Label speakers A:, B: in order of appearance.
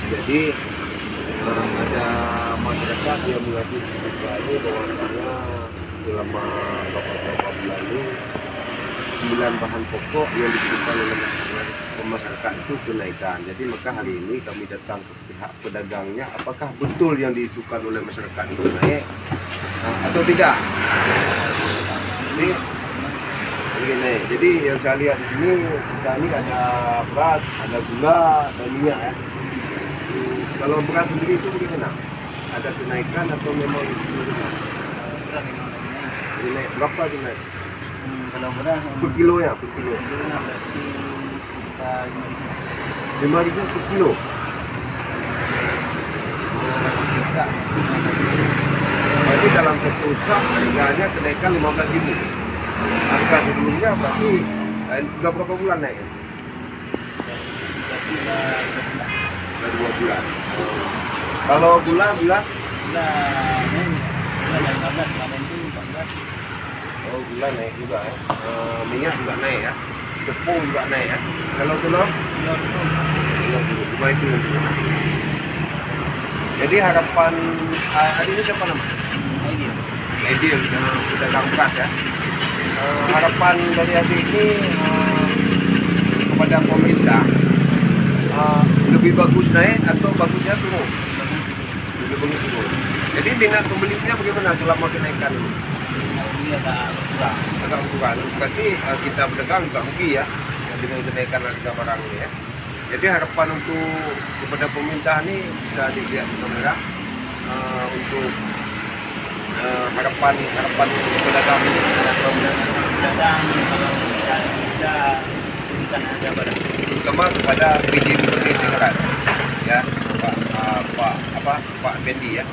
A: Jadi ada masyarakat yang mengaku ini bahwasanya selama beberapa bulan ini 9 bahan pokok yang dibutuhkan oleh masyarakat itu kenaikan. Jadi maka hari ini kami datang ke pihak pedagangnya, apakah betul yang diisukan oleh masyarakat itu naik atau tidak. Begini, jadi yang saya lihat di sini kita ini ada beras, ada gula, dan minyak ya. Kalau beras sendiri itu bagaimana? Ada kenaikan atau memang bagaimana? Naik berapa itu naik?
B: Kalau beras
A: Per kilo ya, per kilo.
B: berarti kita
A: 5.000 per kilo. Berarti dalam satu sak harganya kenaikan 15.000. Harga sebelumnya berarti sudah berapa bulan naik? Sudah 2 bulan. Kalau gula
B: bulan ini bulan 15 kemarin itu 14.
A: Oh, gula naik juga ya. Minyak juga naik ya. Tepung juga naik ya. Kalau telur? Cuma itu. Jadi harapan hari ini siapa nama? Ideal kita dalam beras ya. Harapan dari hari ini kepada pemerintah lebih bagus naik atau bagusnya turun? Lebih bagus turun. Jadi minat pembelinya bagaimana selama kenaikan ini? Agak kurang. Berarti kita pedagang juga rugi ya dengan kenaikan harga barang ini ya. Jadi harapan untuk kepada pemerintah ini bisa dilihat di kamera untuk harapan pedagang ini. Terutama kepada PD Bupati Tangerang ya, Pak Bendi ya.